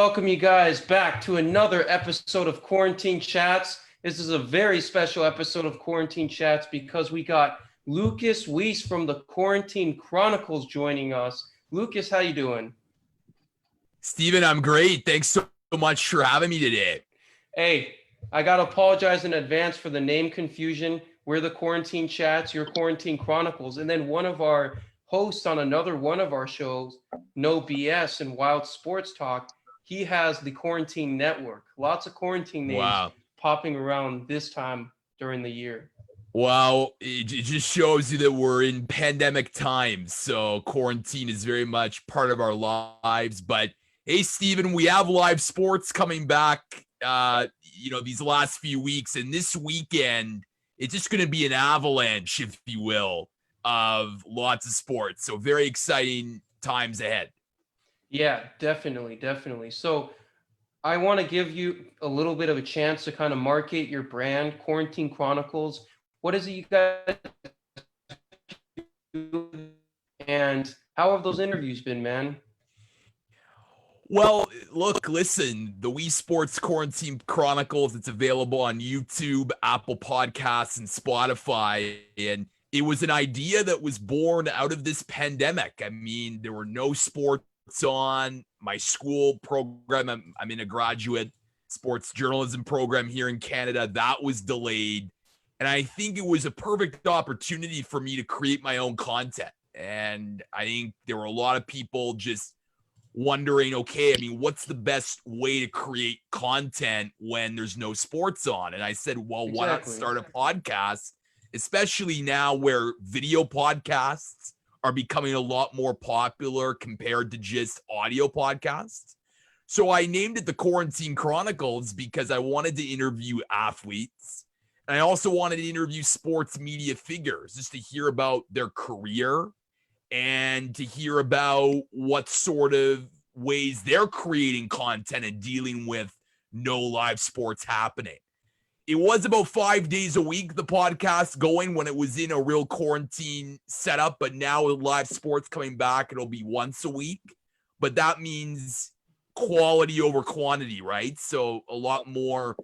welcome you guys back to another episode of Quarantine Chats. This is a very special episode of Quarantine Chats because we got Lukas Weese from the Quarantine Chronicles joining us. Lukas, how you doing? Steven, I'm great. Thanks so much for having me today. Hey, I got to apologize in advance for the name confusion. We're the Quarantine Chats, your Quarantine Chronicles, and then one of our hosts on another one of our shows, No BS and Wild Sports Talk, he has the Quarantine Network. Lots of quarantine names popping around this time during the year. Wow, it just shows you that we're in pandemic times, so quarantine is very much part of our lives. But hey, Steven, we have live sports coming back, these last few weeks, and this weekend, it's just going to be an avalanche, if you will, of lots of sports. So very exciting times ahead. Yeah, definitely. So I want to give you a little bit of a chance to kind of market your brand, Quarantine Chronicles. What is it you guys do, and how have those interviews been, man? Well, listen, the Weese Sports Quarantine Chronicles, it's available on YouTube, Apple Podcasts, and Spotify. And it was an idea that was born out of this pandemic. I mean, there were no sports on my school program. I'm in a graduate sports journalism program here in Canada. That was delayed. And I think it was a perfect opportunity for me to create my own content. And I think there were a lot of people just wondering, okay, I mean, what's the best way to create content when there's no sports on? And I said, well, why not start a podcast, especially now where video podcasts are becoming a lot more popular compared to just audio podcasts. So I named it the Quarantine Chronicles because I wanted to interview athletes. And I also wanted to interview sports media figures just to hear about their career and to hear about what sort of ways they're creating content and dealing with no live sports happening. It was about 5 days a week, the podcast going when it was in a real quarantine setup, but now with live sports coming back, it'll be once a week. But that means quality over quantity, right? So a lot more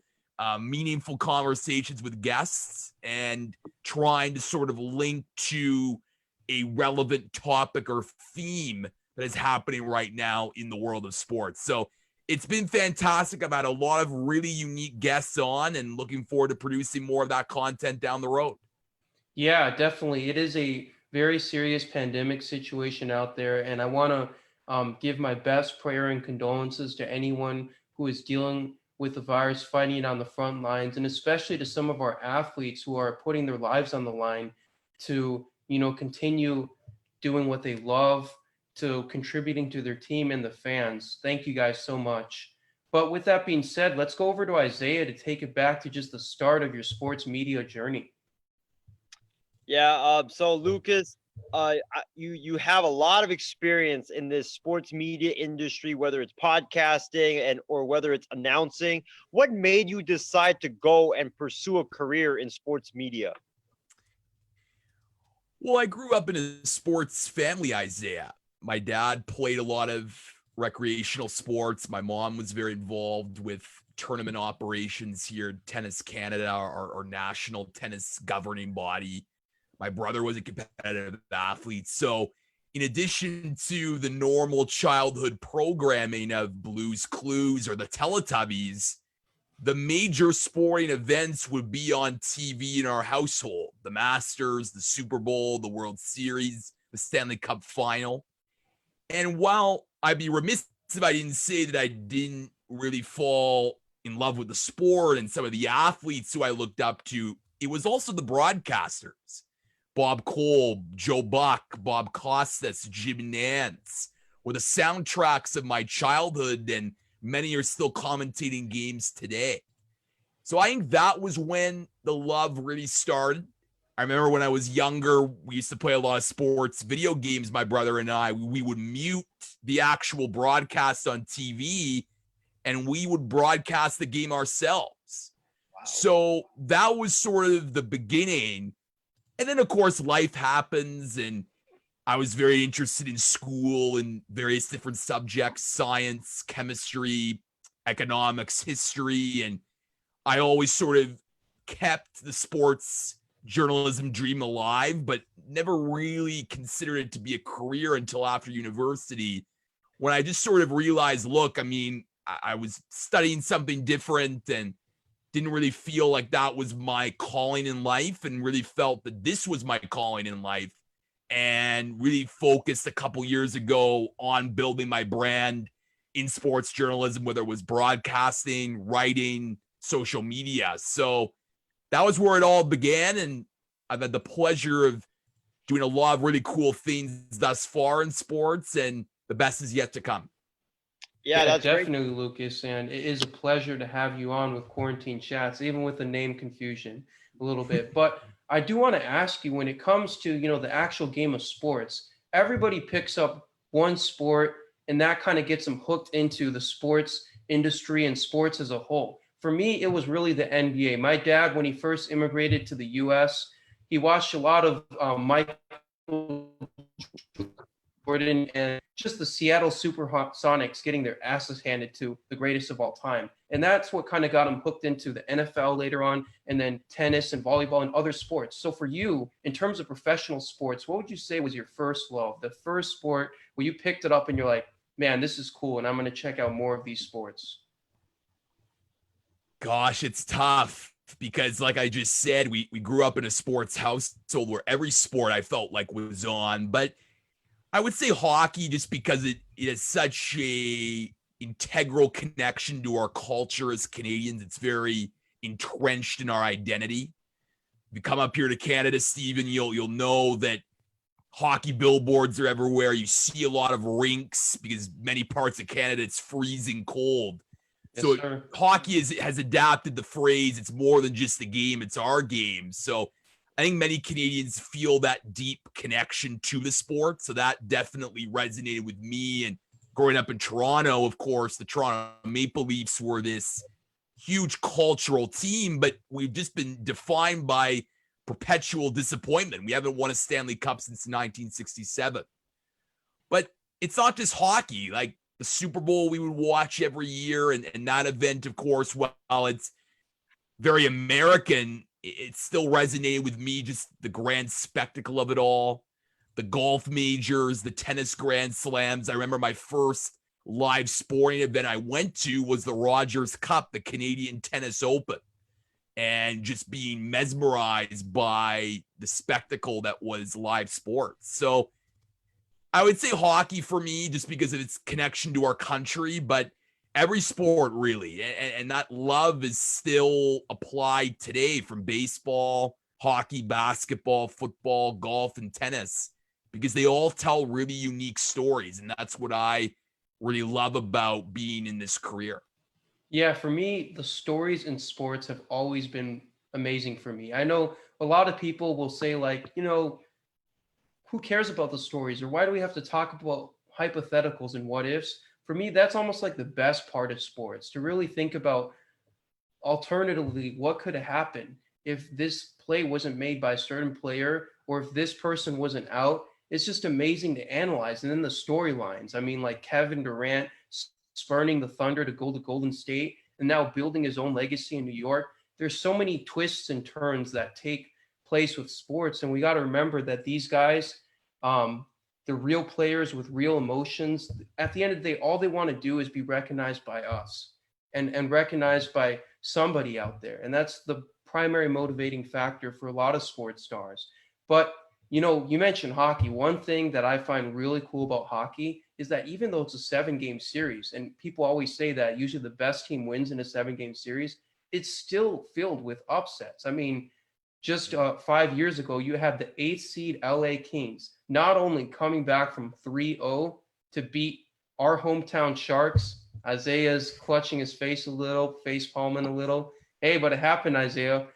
meaningful conversations with guests and trying to sort of link to a relevant topic or theme that is happening right now in the world of sports. So it's been fantastic. I've had a lot of really unique guests on and looking forward to producing more of that content down the road. Yeah, definitely. It is a very serious pandemic situation out there. And I want to give my best prayer and condolences to anyone who is dealing with the virus, fighting it on the front lines, and especially to some of our athletes who are putting their lives on the line to, continue doing what they love, to contributing to their team and the fans. Thank you guys so much. But with that being said, let's go over to Isaiah to take it back to just the start of your sports media journey. Yeah, so Lukas, you have a lot of experience in this sports media industry, whether it's podcasting or whether it's announcing. What made you decide to go and pursue a career in sports media? Well, I grew up in a sports family, Isaiah. My dad played a lot of recreational sports. My mom was very involved with tournament operations here at Tennis Canada, our national tennis governing body. My brother was a competitive athlete. So in addition to the normal childhood programming of Blue's Clues or the Teletubbies, the major sporting events would be on TV in our household. The Masters, the Super Bowl, the World Series, the Stanley Cup Final. And while I'd be remiss if I didn't say that I didn't really fall in love with the sport and some of the athletes who I looked up to, it was also the broadcasters. Bob Cole, Joe Buck, Bob Costas, Jim Nantz were the soundtracks of my childhood, and many are still commentating games today. So I think that was when the love really started. I remember when I was younger, we used to play a lot of sports video games, my brother and I. We would mute the actual broadcast on TV, and we would broadcast the game ourselves. Wow. So that was sort of the beginning. And then, of course, life happens and I was very interested in school and various different subjects, science, chemistry, economics, history, and I always sort of kept the sports journalism dream alive, but never really considered it to be a career until after university, when I just sort of realized, look, I mean, I was studying something different and didn't really feel like that was my calling in life, and really felt that this was my calling in life, and really focused a couple years ago on building my brand in sports journalism, whether it was broadcasting, writing, social media. So that was where it all began. And I've had the pleasure of doing a lot of really cool things thus far in sports, and the best is yet to come. Yeah, Yeah, that's great. definitely, Lucas. And it is a pleasure to have you on with Quarantine Chats, even with the name confusion a little bit. But I do want to ask you, when it comes to, the actual game of sports, everybody picks up one sport and that kind of gets them hooked into the sports industry and sports as a whole. For me, it was really the NBA. My dad, when he first immigrated to the US, he watched a lot of Michael Jordan and just the Seattle Supersonics getting their asses handed to the greatest of all time. And that's what kind of got him hooked into the NFL later on, and then tennis and volleyball and other sports. So for you, in terms of professional sports, what would you say was your first love, the first sport where you picked it up and you're like, man, this is cool, and I'm going to check out more of these sports? Gosh, it's tough because, like I just said, we grew up in a sports household where every sport I felt like was on. But I would say hockey, just because it has such a integral connection to our culture as Canadians. It's very entrenched in our identity. If you come up here to Canada, Stephen, you'll know that hockey billboards are everywhere. You see a lot of rinks because many parts of Canada it's freezing cold. Yes, So sir. hockey has adapted the phrase, it's more than just a game, it's our game. So I think many Canadians feel that deep connection to the sport. So that definitely resonated with me. And growing up in Toronto, of course, the Toronto Maple Leafs were this huge cultural team, but we've just been defined by perpetual disappointment. We haven't won a Stanley Cup since 1967. But it's not just hockey. Like the Super Bowl we would watch every year, and that event, of course, while it's very American, it still resonated with me, just the grand spectacle of it all. The golf majors, the tennis grand slams. I remember my first live sporting event I went to was the Rogers Cup, the Canadian Tennis Open, and just being mesmerized by the spectacle that was live sports. So I would say hockey for me, just because of its connection to our country, but every sport really. And that love is still applied today, from baseball, hockey, basketball, football, golf, and tennis, because they all tell really unique stories. And that's what I really love about being in this career. Yeah, for me, the stories in sports have always been amazing for me. I know a lot of people will say, like, who cares about the stories, or why do we have to talk about hypotheticals and what ifs? For me, that's almost like the best part of sports, to really think about alternatively what could have happened if this play wasn't made by a certain player, or if this person wasn't out. It's just amazing to analyze. And then the storylines, I mean, like Kevin Durant spurning the Thunder to go to Golden State and now building his own legacy in New York. There's so many twists and turns that take place with sports, and we got to remember that these guys, they're real players with real emotions. At the end of the day, all they want to do is be recognized by us, and recognized by somebody out there. And that's the primary motivating factor for a lot of sports stars. But you mentioned hockey. One thing that I find really cool about hockey is that even though it's a 7-game series, and people always say that usually the best team wins in a 7-game series, it's still filled with upsets. I mean, just 5 years ago, you had the 8th seed LA Kings not only coming back from 3-0 to beat our hometown Sharks. Isaiah's clutching his face a little, face palming a little. Hey, but it happened, Isaiah.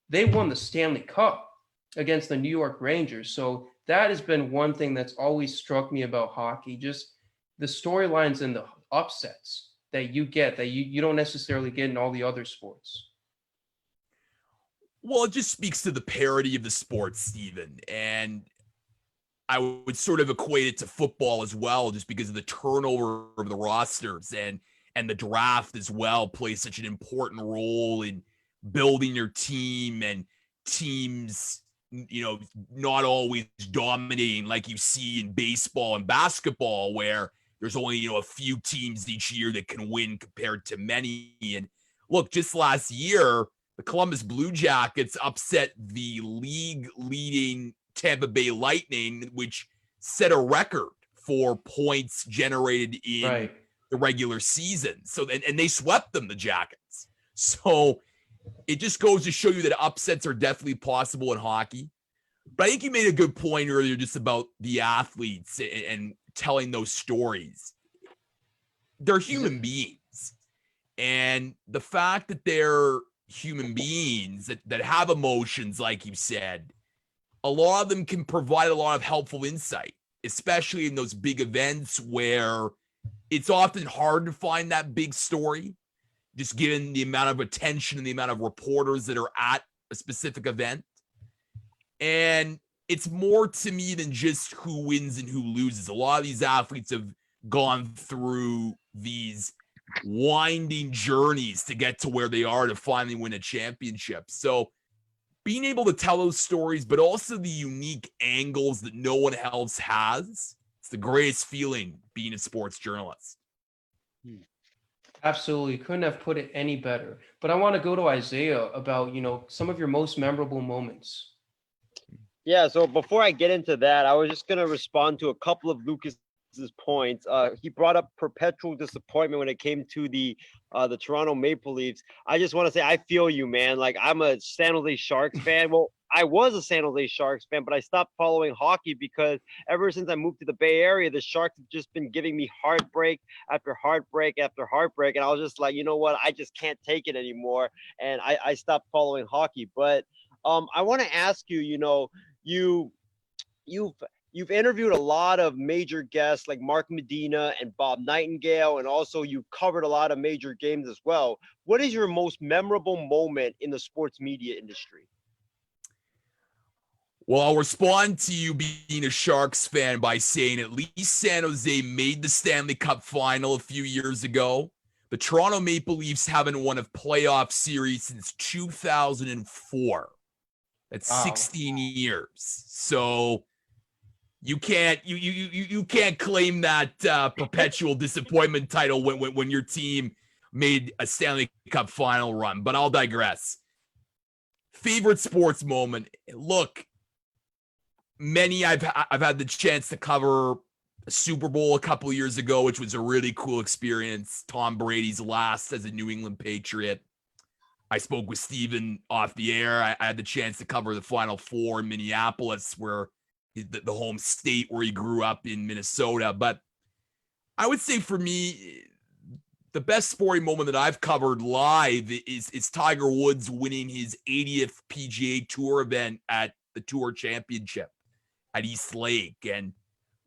They won the Stanley Cup against the New York Rangers. So that has been one thing that's always struck me about hockey, just the storylines and the upsets that you get that you don't necessarily get in all the other sports. Well, it just speaks to the parody of the sport, Steven. And I would sort of equate it to football as well, just because of the turnover of the rosters, and the draft as well plays such an important role in building your team, and teams, not always dominating like you see in baseball and basketball, where there's only, a few teams each year that can win compared to many. And look, just last year, the Columbus Blue Jackets upset the league leading Tampa Bay Lightning, which set a record for points generated in the regular season. So, and they swept them, the Jackets. So it just goes to show you that upsets are definitely possible in hockey. But I think you made a good point earlier just about the athletes and telling those stories. They're human beings. And the fact that they're human beings that have emotions, like you said, a lot of them can provide a lot of helpful insight, especially in those big events where it's often hard to find that big story, just given the amount of attention and the amount of reporters that are at a specific event. And it's more to me than just who wins and who loses. A lot of these athletes have gone through these winding journeys to get to where they are to finally win a championship. So being able to tell those stories, but also the unique angles that no one else has, it's the greatest feeling being a sports journalist. Absolutely. Couldn't have put it any better. But I want to go to Isaiah about, some of your most memorable moments. Yeah, so before I get into that, I was just going to respond to a couple of Lucas's points. He brought up perpetual disappointment when it came to the Toronto Maple Leafs. I just want to say I feel you, man. Like, I'm a San Jose Sharks fan. Well, I was a San Jose Sharks fan, but I stopped following hockey because ever since I moved to the Bay Area, the Sharks have just been giving me heartbreak after heartbreak after heartbreak. And I was just like, you know what? I just can't take it anymore. And I stopped following hockey. But I want to ask you, you've interviewed a lot of major guests like Mark Medina and Bob Nightingale, and also you covered a lot of major games as well. What is your most memorable moment in the sports media industry? Well, I'll respond to you being a Sharks fan by saying at least San Jose made the Stanley Cup final a few years ago. The Toronto Maple Leafs haven't won a playoff series since 2004. That's 16 years. So you can't claim that perpetual disappointment title when your team made a Stanley Cup final run. But I'll digress. Favorite sports moment. Look, many I've had the chance to cover a Super Bowl a couple of years ago, which was a really cool experience. Tom Brady's last as a New England Patriot. I spoke with Steven off the air. I had the chance to cover the Final Four in Minneapolis, where the home state where he grew up in Minnesota. But I would say for me, the best sporting moment that I've covered live is Tiger Woods winning his 80th PGA Tour event at the Tour Championship at East Lake. And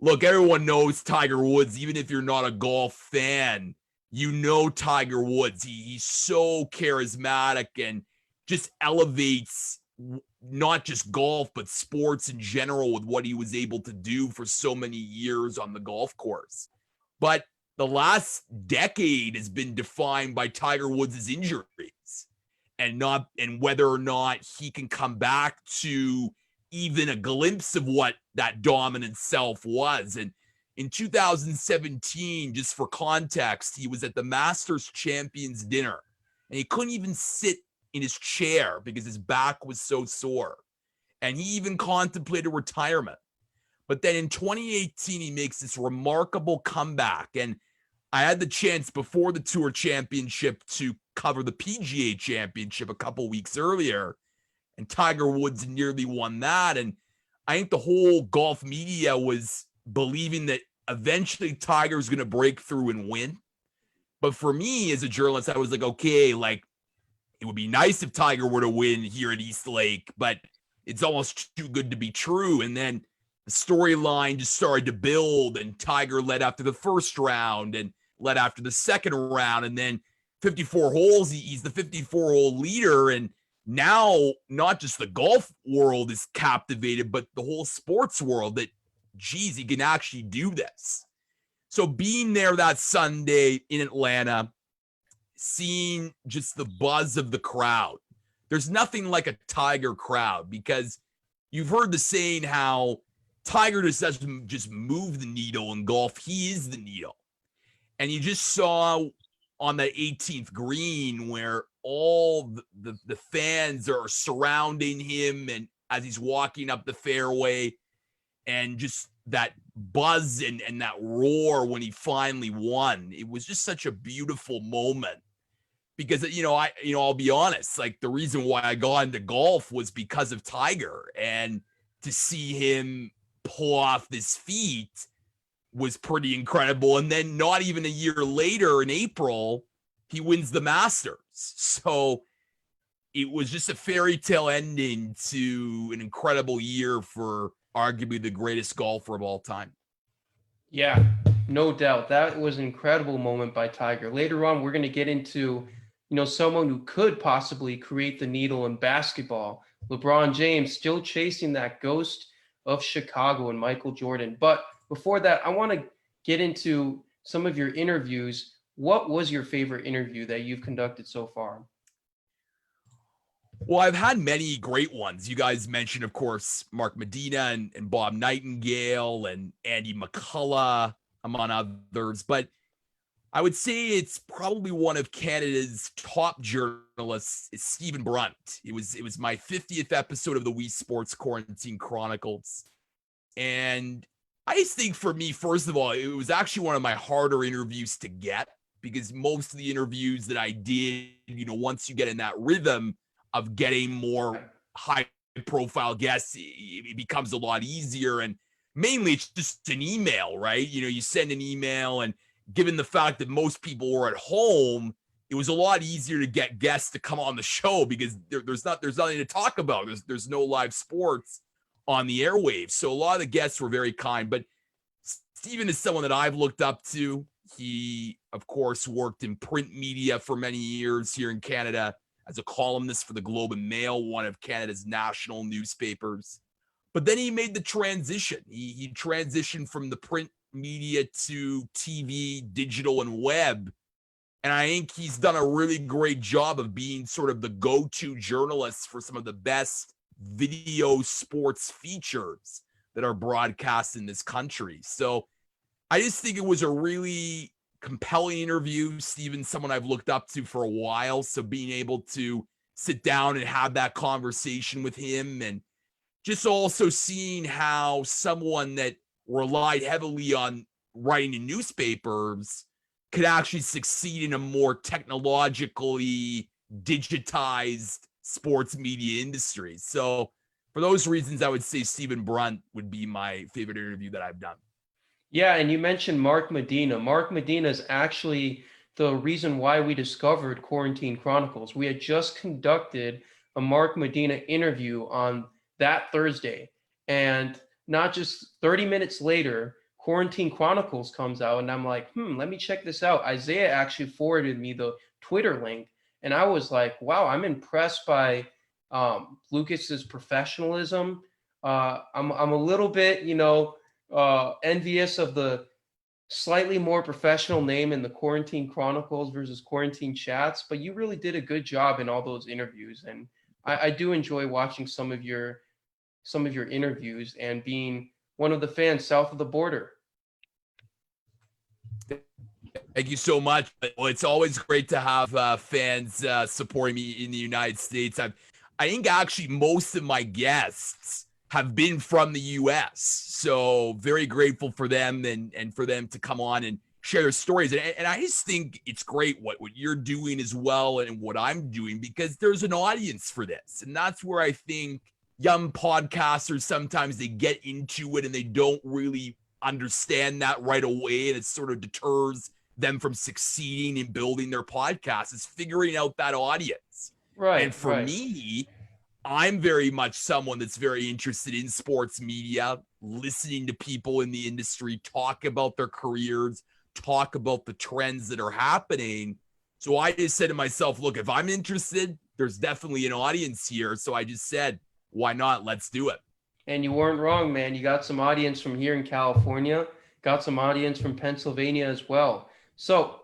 look, everyone knows Tiger Woods, even if you're not a golf fan. Tiger Woods. He's so charismatic and just elevates not just golf, but sports in general with what he was able to do for so many years on the golf course. But the last decade has been defined by Tiger Woods' injuries and whether or not he can come back to even a glimpse of what that dominant self was. And in 2017, just for context, he was at the Masters Champions dinner and he couldn't even sit in his chair because his back was so sore. And he even contemplated retirement. But then in 2018, he makes this remarkable comeback. And I had the chance before the Tour Championship to cover the PGA Championship a couple weeks earlier. And Tiger Woods nearly won that. And I think the whole golf media was believing that eventually Tiger's going to break through and win. But for me as a journalist, I was like, okay, like it would be nice if Tiger were to win here at East Lake, but it's almost too good to be true. And then the storyline just started to build and Tiger led after the first round and led after the second round. And then 54 holes, he's the 54-hole leader. And now not just the golf world is captivated, but the whole sports world that geez, he can actually do this. So being there that Sunday in Atlanta, seeing just the buzz of the crowd, there's nothing like a Tiger crowd, because you've heard the saying how Tiger just doesn't just move the needle in golf. He is the needle. And you just saw on the 18th green where all the fans are surrounding him, and as he's walking up the fairway, and just that buzz and that roar when he finally won. It was just such a beautiful moment, because I'll be honest, like, the reason why I got into golf was because of Tiger, and to see him pull off this feat was pretty incredible. And then not even a year later, in April, he wins the Masters. So it was just a fairy tale ending to an incredible year for arguably the greatest golfer of all time. Yeah, no doubt. That was an incredible moment by Tiger. Later on, we're going to get into, someone who could possibly create the needle in basketball. LeBron James still chasing that ghost of Chicago and Michael Jordan. But before that, I want to get into some of your interviews. What was your favorite interview that you've conducted so far? Well, I've had many great ones. You guys mentioned, of course, Mark Medina and Bob Nightingale and Andy McCullough, among others. But I would say it's probably one of Canada's top journalists is Stephen Brunt. It was my 50th episode of the Weese Sports Quarantine Chronicles. And I just think, for me, first of all, it was actually one of my harder interviews to get, because most of the interviews that I did, once you get in that rhythm of getting more high profile guests, it becomes a lot easier. And mainly it's just an email, right? You send an email, and given the fact that most people were at home, it was a lot easier to get guests to come on the show, because there's nothing to talk about. There's no live sports on the airwaves. So a lot of the guests were very kind, but Stephen is someone that I've looked up to. He, of course, worked in print media for many years here in Canada as a columnist for the Globe and Mail, one of Canada's national newspapers. But then he made the transition. He transitioned from the print media to TV, digital, and web. And I think he's done a really great job of being sort of the go-to journalist for some of the best video sports features that are broadcast in this country. So I just think it was a really compelling interview. Stephen's someone I've looked up to for a while. So being able to sit down and have that conversation with him, and just also seeing how someone that relied heavily on writing in newspapers could actually succeed in a more technologically digitized sports media industry. So for those reasons, I would say Stephen Brunt would be my favorite interview that I've done. Yeah, and you mentioned Mark Medina. Mark Medina is actually the reason why we discovered Quarantine Chronicles. We had just conducted a Mark Medina interview on that Thursday, and not just 30 minutes later, Quarantine Chronicles comes out, and I'm like, let me check this out. Isaiah actually forwarded me the Twitter link, and I was like, wow, I'm impressed by Lucas's professionalism. I'm a little bit, envious of the slightly more professional name in the Quarantine Chronicles versus Quarantine Chats, but you really did a good job in all those interviews, and I do enjoy watching some of your interviews and being one of the fans south of the border. Thank you so much. Well, it's always great to have fans supporting me in the United States. I think actually most of my guests have been from the US. So very grateful for them and for them to come on and share their stories. And I just think it's great what you're doing as well and what I'm doing, because there's an audience for this. And that's where I think young podcasters, sometimes they get into it and they don't really understand that right away. And it sort of deters them from succeeding in building their podcast, is figuring out that audience. Right. And for me, I'm very much someone that's very interested in sports media, listening to people in the industry talk about their careers, talk about the trends that are happening. So I just said to myself, look, if I'm interested, there's definitely an audience here. So I just said, why not? Let's do it. And you weren't wrong, man. You got some audience from here in California, got some audience from Pennsylvania as well. So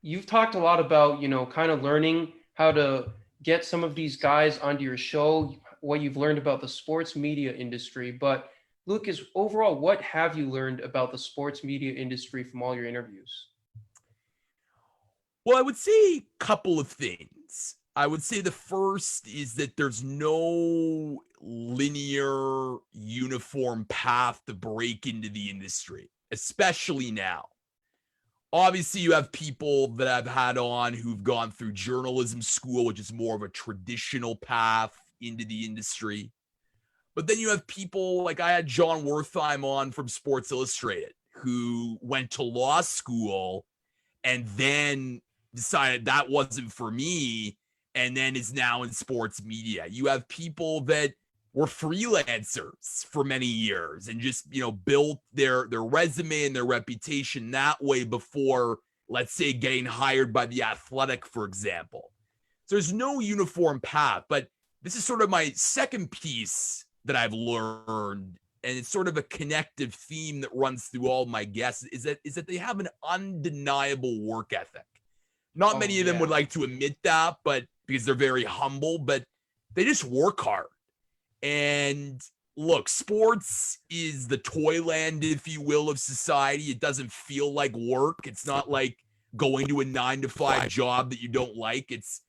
you've talked a lot about, kind of learning how to get some of these guys onto your show, what you've learned about the sports media industry. But Lucas, overall, what have you learned about the sports media industry from all your interviews? Well, I would say a couple of things. I would say the first is that there's no linear, uniform path to break into the industry, especially now. Obviously, you have people that I've had on who've gone through journalism school, which is more of a traditional path into the industry. But then you have people like I had John Wertheim on from Sports Illustrated, who went to law school and then decided that wasn't for me, and then is now in sports media. You have people that were freelancers for many years and just, built their resume and their reputation that way before, let's say, getting hired by The Athletic, for example. So there's no uniform path, but this is sort of my second piece that I've learned, and it's sort of a connective theme that runs through all my guests, is that they have an undeniable work ethic. Not many of them would like to admit that, but because they're very humble, but they just work hard. And look, sports is the toyland, if you will, of society. It doesn't feel like work. It's not like going to a 9-to-5 job that you don't like. It's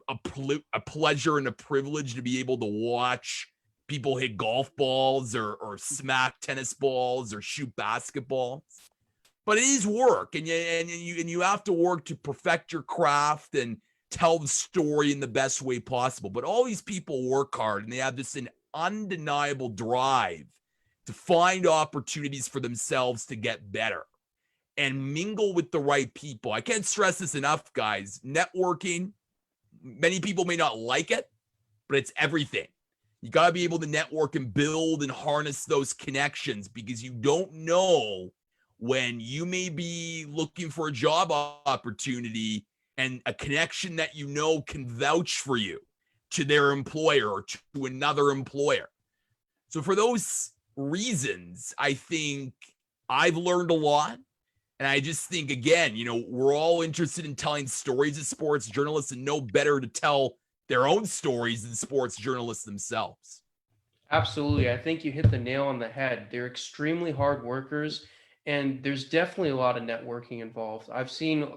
a pleasure and a privilege to be able to watch people hit golf balls or smack tennis balls or shoot basketballs. But it is work, and you have to work to perfect your craft and tell the story in the best way possible. But all these people work hard, and they have this an undeniable drive to find opportunities for themselves to get better and mingle with the right people. I can't stress this enough, guys. Networking, many people may not like it, but it's everything. You got to be able to network and build and harness those connections, because you don't know when you may be looking for a job opportunity and a connection that can vouch for you to their employer or to another employer. So for those reasons, I think I've learned a lot. And I just think, again, we're all interested in telling stories as sports journalists, and no better to tell their own stories than sports journalists themselves. Absolutely. I think you hit the nail on the head. They're extremely hard workers, and there's definitely a lot of networking involved. I've seen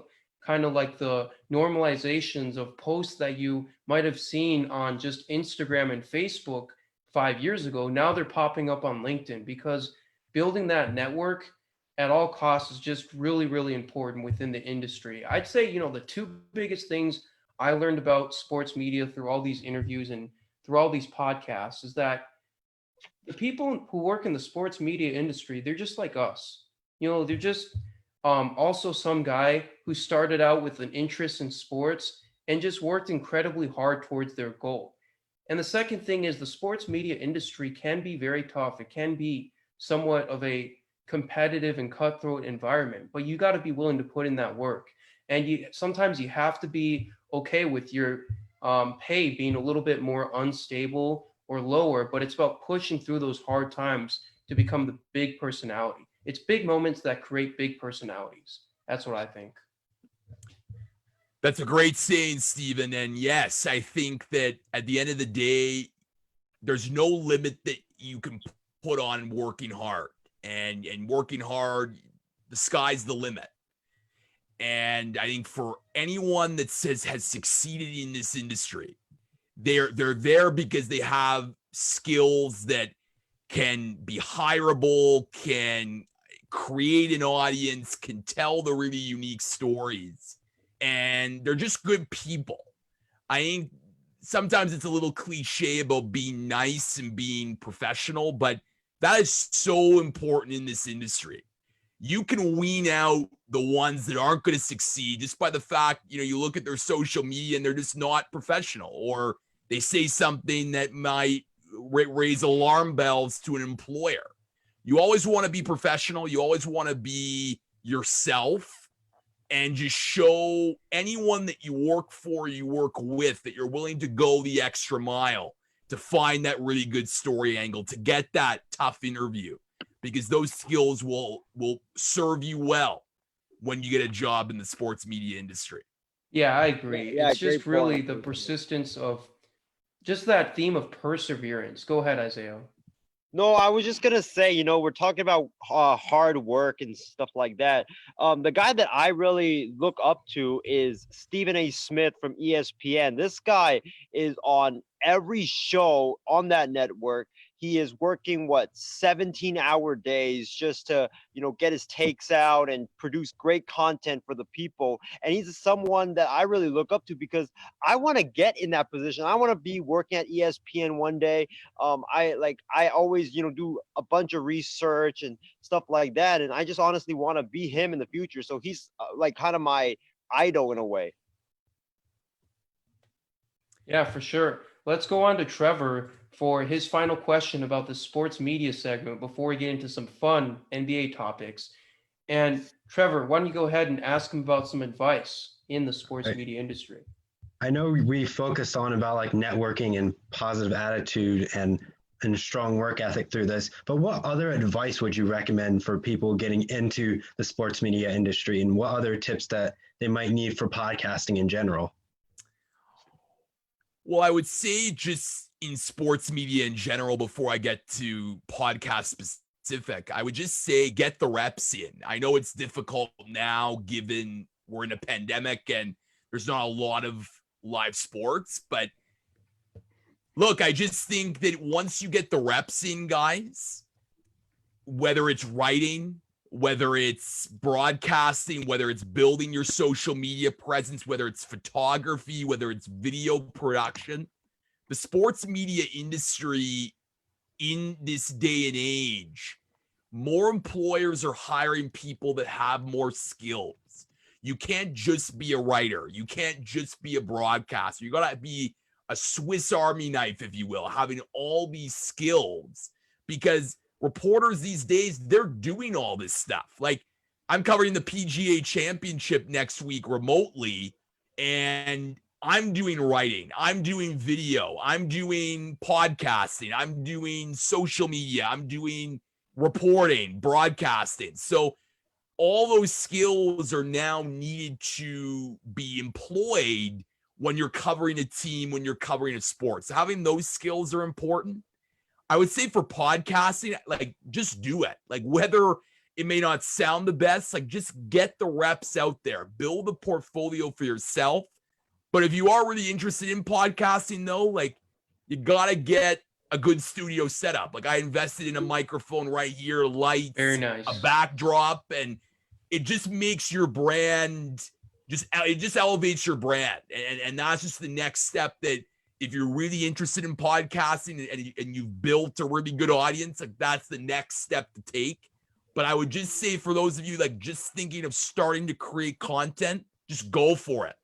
kind of like the normalizations of posts that you might have seen on just Instagram and Facebook 5 years ago. Now they're popping up on LinkedIn, because building that network at all costs is just really, really important within the industry. I'd say, the two biggest things I learned about sports media through all these interviews and through all these podcasts is that the people who work in the sports media industry, they're just like us. They're just also some guy who started out with an interest in sports and just worked incredibly hard towards their goal. And the second thing is the sports media industry can be very tough. It can be somewhat of a competitive and cutthroat environment, but you got to be willing to put in that work. And sometimes you have to be okay with your pay being a little bit more unstable or lower, but it's about pushing through those hard times to become the big personality. It's big moments that create big personalities. That's what I think. That's a great saying, Stephen. And yes, I think that at the end of the day, there's no limit that you can put on working hard. And working hard, the sky's the limit. And I think for anyone that has succeeded in this industry, they're there because they have skills that can be hireable, can create an audience, can tell the really unique stories, and they're just good people. I think sometimes it's a little cliche about being nice and being professional, but that is so important in this industry. You can wean out the ones that aren't going to succeed just by the fact, you look at their social media and they're just not professional, or they say something that might raise alarm bells to an employer. You always want to be professional. You always want to be yourself, and just show anyone that you work for, you work with, that you're willing to go the extra mile to to find that really good story angle, to get that tough interview, because those skills will serve you well when you get a job in the sports media industry. Yeah, I agree. Yeah, It's great just really point. the persistence of just that theme of perseverance. Go ahead, Isaiah. No, I was just gonna say, we're talking about hard work and stuff like that. The guy that I really look up to is Stephen A. Smith from ESPN. This guy is on every show on that network. He is working 17-hour days just to, get his takes out and produce great content for the people. And he's someone that I really look up to because I want to get in that position. I want to be working at ESPN one day. I always do a bunch of research and stuff like that, and I just honestly want to be him in the future. So he's like kind of my idol in a way. Yeah, for sure. Let's go on to Trevor for his final question about the sports media segment before we get into some fun NBA topics. And Trevor, why don't you go ahead and ask him about some advice in the sports media industry? I know we focused on about like networking and positive attitude and strong work ethic through this, but what other advice would you recommend for people getting into the sports media industry, and what other tips that they might need for podcasting in general? Well, I would say just in sports media in general, before I get to podcast specific, I would just say get the reps in. I know it's difficult now given we're in a pandemic and there's not a lot of live sports, but look, I just think that once you get the reps in, guys, whether it's writing, whether it's broadcasting, whether it's building your social media presence, whether it's photography, whether it's video production, the sports media industry in this day and age, more employers are hiring people that have more skills. You can't just be a writer. You can't just be a broadcaster. You got to be a Swiss Army knife, if you will, having all these skills, because reporters these days, they're doing all this stuff. Like, I'm covering the PGA Championship next week remotely, and I'm doing writing, I'm doing video, I'm doing podcasting, I'm doing social media, I'm doing reporting, broadcasting. So all those skills are now needed to be employed when you're covering a team, when you're covering a sport. So having those skills are important. I would say for podcasting, like, just do it. Like, whether it may not sound the best, like, just get the reps out there, build a portfolio for yourself. But if you are really interested in podcasting, though, like, you got to get a good studio setup. Like, I invested in a microphone right here, lights, Very nice, a backdrop, and it just makes your brand, it just elevates your brand. And that's just the next step, that if you're really interested in podcasting and you've built a really good audience, like, that's the next step to take. But I would just say, for those of you like just thinking of starting to create content, just go for it.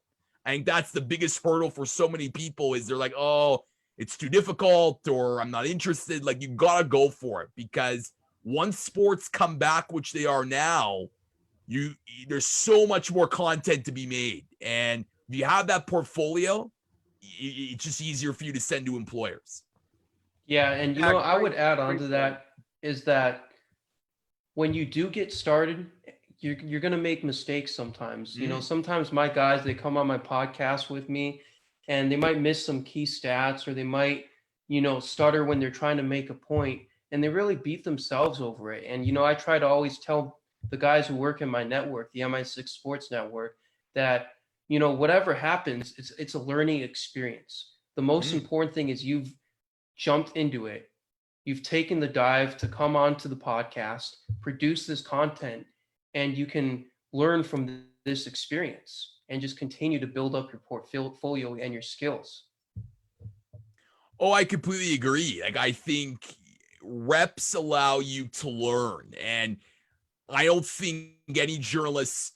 I think that's the biggest hurdle for so many people, is they're like, oh, it's too difficult, or I'm not interested. Like, you gotta go for it, because once sports come back, which they are now, there's so much more content to be made. And if you have that portfolio, it's just easier for you to send to employers. Yeah, and I would add on to that is that when you do get started, you're going to make mistakes sometimes. Sometimes my guys, they come on my podcast with me and they might miss some key stats, or they might, stutter when they're trying to make a point, and they really beat themselves over it. And, I try to always tell the guys who work in my network, the MI6 Sports Network, that, whatever happens, it's a learning experience. The most important thing is you've jumped into it. You've taken the dive to come on to the podcast, produce this content, and you can learn from this experience and just continue to build up your portfolio and your skills. Oh, I completely agree. Like, I think reps allow you to learn. And I don't think any journalist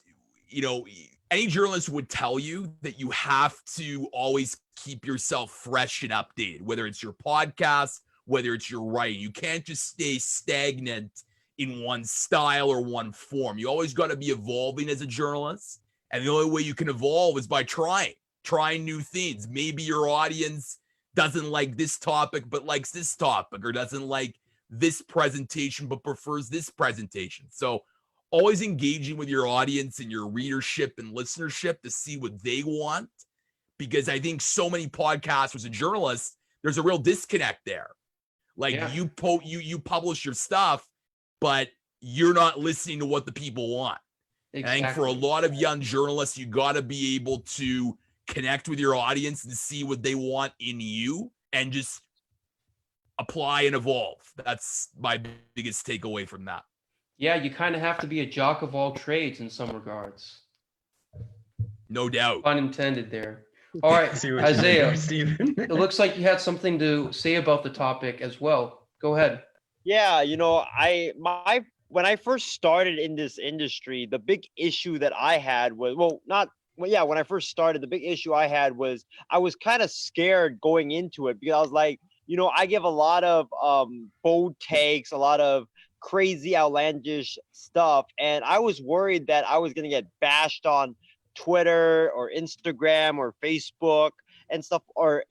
would tell you that you have to always keep yourself fresh and updated, whether it's your podcast, whether it's your writing. You can't just stay stagnant in one style or one form. You always got to be evolving as a journalist. And the only way you can evolve is by trying new things. Maybe your audience doesn't like this topic but likes this topic, or doesn't like this presentation but prefers this presentation. So always engaging with your audience and your readership and listenership to see what they want, because I think so many podcasters and journalists, there's a real disconnect there. Like you publish your stuff, but you're not listening to what the people want. Exactly. I think for a lot of young journalists, you got to be able to connect with your audience and see what they want in you and just apply and evolve. That's my biggest takeaway from that. Yeah, you kind of have to be a jock of all trades in some regards. No doubt. Pun intended there. All right, Isaiah, it looks like you had something to say about the topic as well. Go ahead. Yeah, you know, when I first started in this industry, the big issue that I had was, when I first started, the big issue I had was I was kind of scared going into it, because I was like, you know, I give a lot of bold takes, a lot of crazy, outlandish stuff, and I was worried that I was going to get bashed on Twitter or Instagram or Facebook and stuff,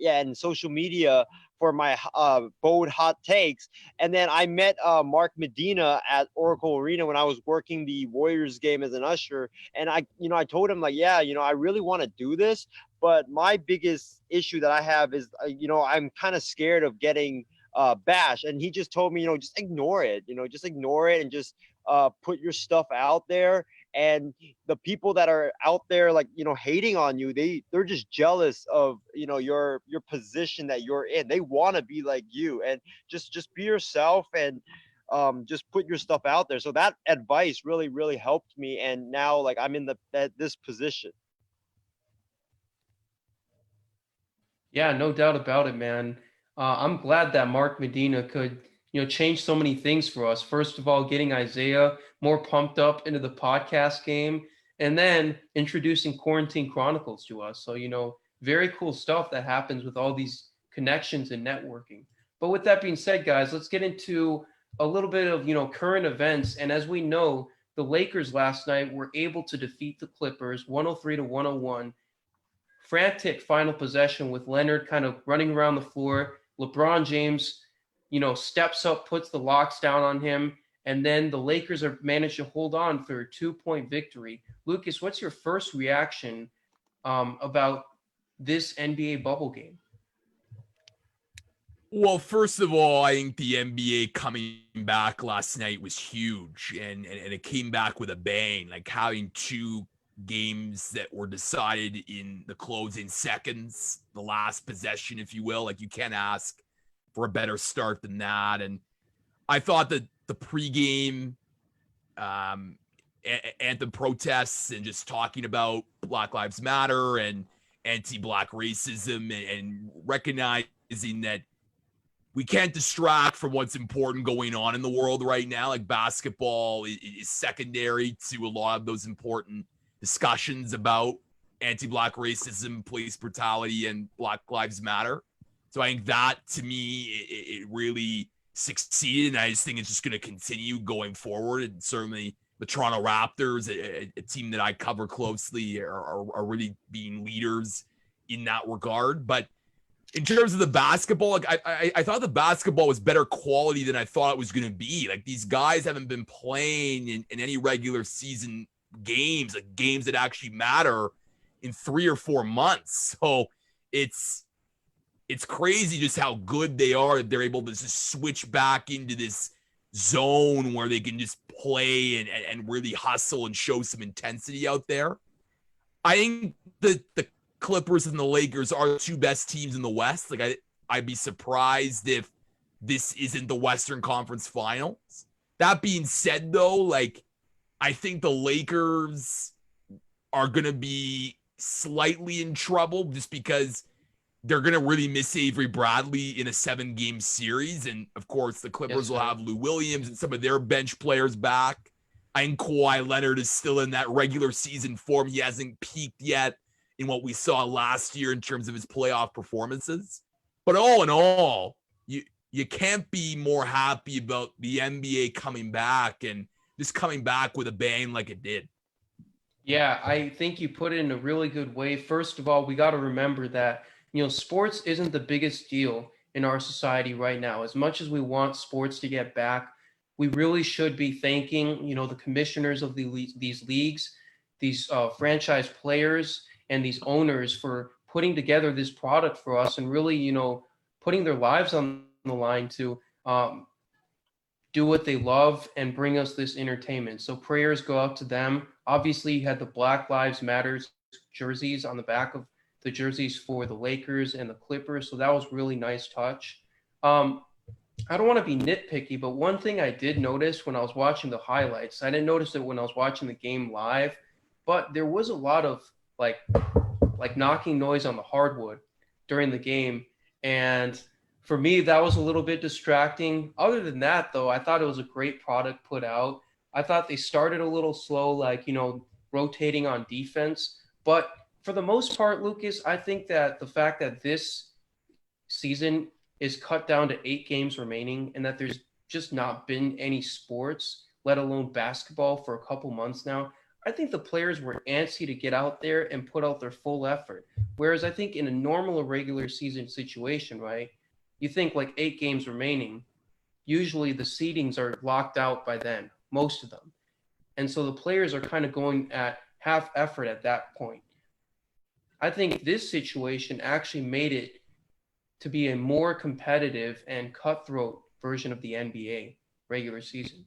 and social media for my bold hot takes. And then I met Mark Medina at Oracle Arena when I was working the Warriors game as an usher, and I told him, like, yeah, you know, I really want to do this, but my biggest issue that I have is, I'm kind of scared of getting bashed. And he just told me, just ignore it, and just put your stuff out there. And the people that are out there, like, hating on you, they're just jealous of, your position that you're in. They want to be like you, and just be yourself, and just put your stuff out there. So that advice really, really helped me. And now, like, I'm in this position. Yeah, no doubt about it, man. I'm glad that Mark Medina could, change so many things for us. First of all, getting Isaiah more pumped up into the podcast game, and then introducing Quarantine Chronicles to us. So, very cool stuff that happens with all these connections and networking. But with that being said, guys, let's get into a little bit of, current events. And as we know, the Lakers last night were able to defeat the Clippers 103-101. Frantic final possession with Leonard kind of running around the floor. LeBron James, steps up, puts the locks down on him, and then the Lakers have managed to hold on for a 2-point victory. Lucas, what's your first reaction about this NBA bubble game? Well, first of all, I think the NBA coming back last night was huge, and it came back with a bang, like having two games that were decided in the closing seconds, the last possession, if you will. Like, you can't ask for a better start than that. And I thought that the pregame anthem protests and just talking about Black Lives Matter and anti-Black racism and recognizing that we can't distract from what's important going on in the world right now. Like, basketball is secondary to a lot of those important discussions about anti-Black racism, police brutality, and Black Lives Matter. So I think that, to me, it really succeeded, and I just think it's just going to continue going forward. And certainly the Toronto Raptors, a team that I cover closely, are really being leaders in that regard. But in terms of the basketball, like, I thought the basketball was better quality than I thought it was going to be. Like, these guys haven't been playing in any regular season games, like games that actually matter, in 3 or 4 months. So it's crazy just how good they are, that they're able to just switch back into this zone where they can just play and really hustle and show some intensity out there. I think the Clippers and the Lakers are the two best teams in the West. Like, I'd be surprised if this isn't the Western Conference Finals. That being said, though, like, I think the Lakers are going to be slightly in trouble just because they're going to really miss Avery Bradley in a 7-game series. And, of course, the Clippers will have Lou Williams and some of their bench players back. I think Kawhi Leonard is still in that regular season form. He hasn't peaked yet in what we saw last year in terms of his playoff performances. But all in all, you can't be more happy about the NBA coming back and just coming back with a bang like it did. Yeah, I think you put it in a really good way. First of all, we got to remember that Sports isn't the biggest deal in our society right now. As much as we want sports to get back, we really should be thanking, the commissioners of these leagues, these franchise players, and these owners for putting together this product for us and really, putting their lives on the line to do what they love and bring us this entertainment. So prayers go out to them. Obviously, you had the Black Lives Matters jerseys on the back of the jerseys for the Lakers and the Clippers. So that was really nice touch. I don't want to be nitpicky, but one thing I did notice when I was watching the highlights, I didn't notice it when I was watching the game live, but there was a lot of like knocking noise on the hardwood during the game. And for me, that was a little bit distracting. Other than that, though, I thought it was a great product put out. I thought they started a little slow, rotating on defense. But for the most part, Lucas, I think that the fact that this season is cut down to 8 games remaining and that there's just not been any sports, let alone basketball, for a couple months now, I think the players were antsy to get out there and put out their full effort. Whereas I think in a normal or regular season situation, right, you think like 8 games remaining, usually the seedings are locked out by then, most of them. And so the players are kind of going at half effort at that point. I think this situation actually made it to be a more competitive and cutthroat version of the NBA regular season.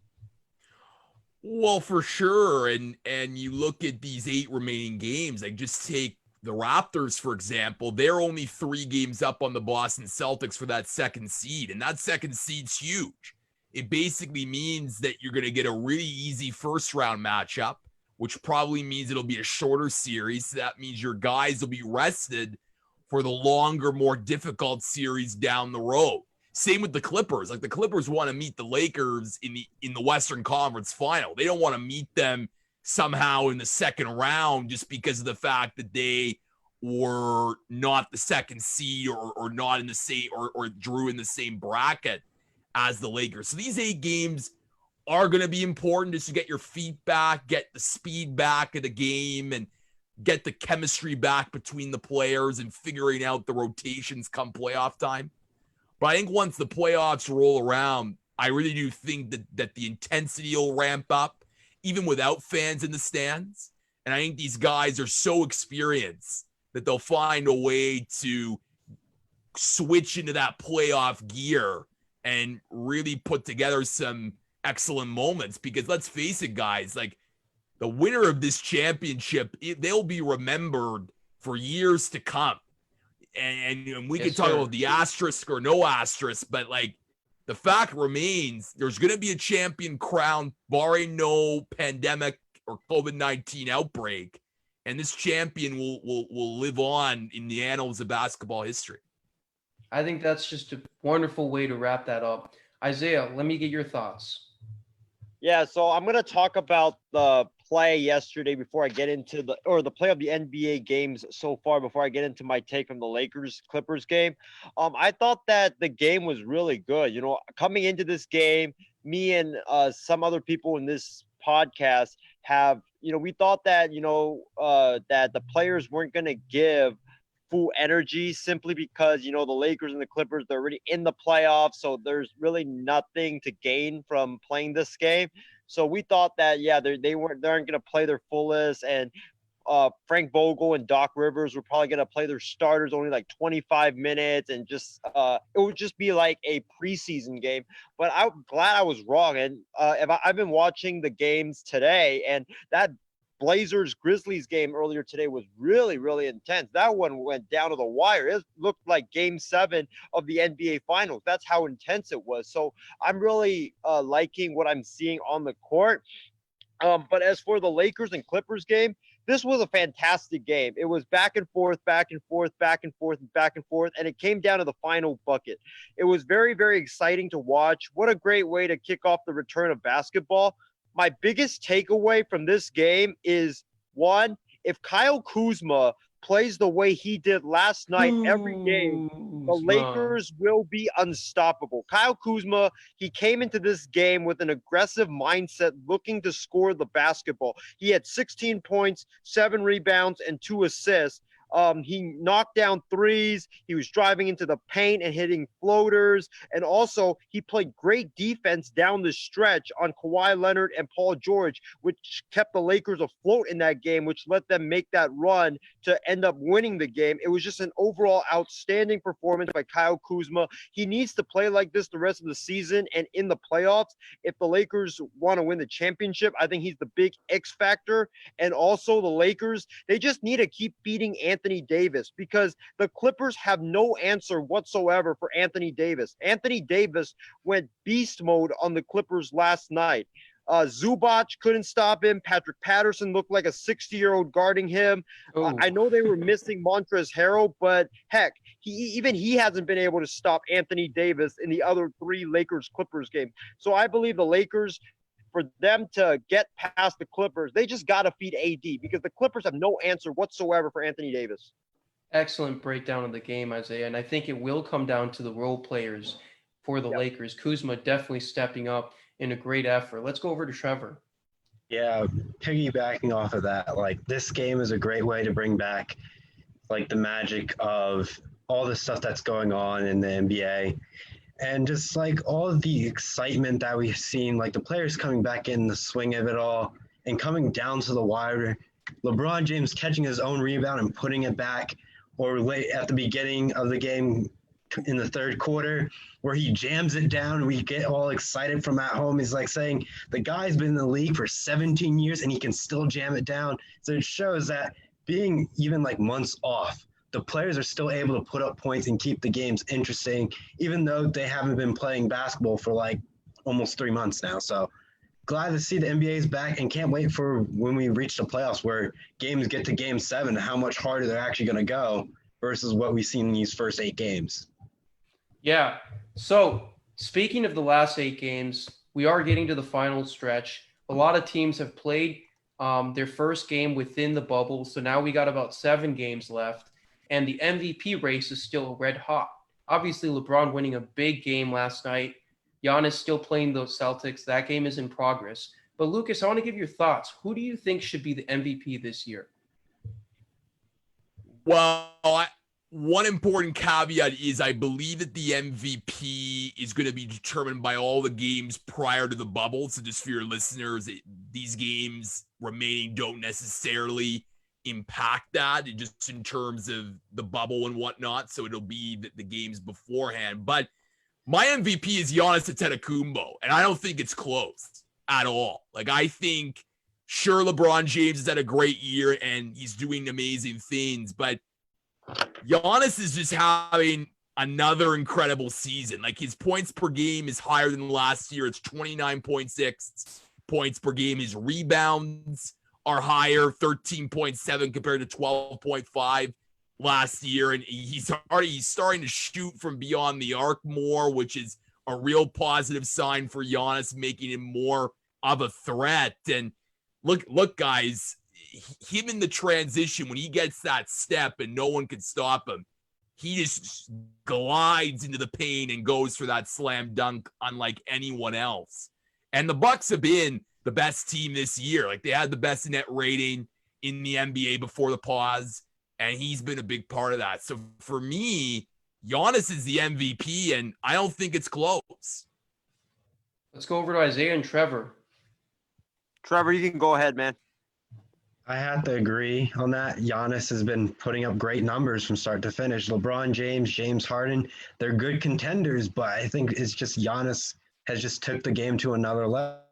Well, for sure. And you look at these 8 remaining games, like just take the Raptors, for example. They're only 3 games up on the Boston Celtics for that second seed. And that second seed's huge. It basically means that you're going to get a really easy first round matchup, which probably means it'll be a shorter series. So that means your guys will be rested for the longer, more difficult series down the road. Same with the Clippers. Like the Clippers want to meet the Lakers in the Western Conference Final. They don't want to meet them somehow in the second round just because of the fact that they were not the second seed or not in the same or drew in the same bracket as the Lakers. So these 8 games are going to be important just to get your feet back, get the speed back of the game, and get the chemistry back between the players and figuring out the rotations come playoff time. But I think once the playoffs roll around, I really do think that the intensity will ramp up, even without fans in the stands. And I think these guys are so experienced that they'll find a way to switch into that playoff gear and really put together some excellent moments. Because let's face it, guys, like the winner of this championship, they'll be remembered for years to come. And we can talk about the asterisk or no asterisk, but like the fact remains there's going to be a champion crowned barring no pandemic or COVID-19 outbreak. And this champion will live on in the annals of basketball history. I think that's just a wonderful way to wrap that up. Isaiah, let me get your thoughts. Yeah, so I'm going to talk about the play yesterday before I get into the play of the NBA games so far before I get into my take from the Lakers Clippers game. I thought that the game was really good. Coming into this game, me and some other people in this podcast have, we thought that, that the players weren't going to give full energy simply because, the Lakers and the Clippers, they're already in the playoffs. So there's really nothing to gain from playing this game. So we thought that, they aren't going to play their fullest. And Frank Vogel and Doc Rivers were probably going to play their starters only like 25 minutes and just it would just be like a preseason game. But I'm glad I was wrong. And I've been watching the games today, and that Blazers Grizzlies game earlier today was really, really intense. That one went down to the wire. It looked like game 7 of the NBA Finals. That's how intense it was. So I'm really liking what I'm seeing on the court. But as for the Lakers and Clippers game, this was a fantastic game. It was back and forth, back and forth, back and forth, and back and forth, and it came down to the final bucket. It was very, very exciting to watch. What a great way to kick off the return of basketball. My biggest takeaway from this game is, one, if Kyle Kuzma plays the way he did last night every game, the Lakers will be unstoppable. Kyle Kuzma, he came into this game with an aggressive mindset looking to score the basketball. He had 16 points, 7 rebounds, and 2 assists. He knocked down threes. He was driving into the paint and hitting floaters. And also, he played great defense down the stretch on Kawhi Leonard and Paul George, which kept the Lakers afloat in that game, which let them make that run to end up winning the game. It was just an overall outstanding performance by Kyle Kuzma. He needs to play like this the rest of the season and in the playoffs. If the Lakers want to win the championship, I think he's the big X factor. And also the Lakers, they just need to keep beating Anthony Davis because the Clippers have no answer whatsoever for Anthony Davis. Anthony Davis went beast mode on the Clippers last night. Zubac couldn't stop him. Patrick Patterson looked like a 60-year-old guarding him. I know they were missing Montrezl Harrell, but heck, he hasn't been able to stop Anthony Davis in the other 3 Lakers-Clippers games. So I believe the Lakers, for them to get past the Clippers, they just got to feed AD because the Clippers have no answer whatsoever for Anthony Davis. Excellent breakdown of the game, Isaiah. And I think it will come down to the role players for the Lakers. Kuzma definitely stepping up in a great effort. Let's go over to Trevor. Yeah, piggybacking off of that, like this game is a great way to bring back like the magic of all the stuff that's going on in the NBA and just like all of the excitement that we've seen, like the players coming back in the swing of it all and coming down to the wire. LeBron James catching his own rebound and putting it back, or late at the beginning of the game in the third quarter where he jams it down. We get all excited from at home. He's like saying the guy's been in the league for 17 years and he can still jam it down. So it shows that being even like months off, the players are still able to put up points and keep the games interesting, even though they haven't been playing basketball for like almost 3 months now. So glad to see the NBA's back and can't wait for when we reach the playoffs where games get to game 7, how much harder they're actually going to go versus what we've seen in these first 8 games. Yeah. So speaking of the last 8 games, we are getting to the final stretch. A lot of teams have played their first game within the bubble. So now we got about 7 games left. And the MVP race is still red hot. Obviously, LeBron winning a big game last night. Giannis still playing those Celtics. That game is in progress. But Lucas, I want to give your thoughts. Who do you think should be the MVP this year? Well, one important caveat is I believe that the MVP is going to be determined by all the games prior to the bubble. So just for your listeners, these games remaining don't necessarily impact that, just in terms of the bubble and whatnot. So it'll be the games beforehand. But my MVP is Giannis Antetokounmpo, and I don't think it's close at all. Like, I think, sure, LeBron James has had a great year and he's doing amazing things, but Giannis is just having another incredible season. Like, his points per game is higher than last year. It's 29.6 points per game. His rebounds are higher, 13.7 compared to 12.5 last year. And he's starting to shoot from beyond the arc more, which is a real positive sign for Giannis, making him more of a threat. And look, guys, him in the transition, when he gets that step and no one can stop him, he just glides into the paint and goes for that slam dunk unlike anyone else. And the Bucks have been the best team this year. Like, they had the best net rating in the NBA before the pause, and he's been a big part of that. So for me, Giannis is the MVP, and I don't think it's close. Let's go over to Isaiah and Trevor. Trevor, you can go ahead, man. I have to agree on that. Giannis has been putting up great numbers from start to finish. LeBron James, James Harden, they're good contenders, but I think it's just Giannis has just took the game to another level.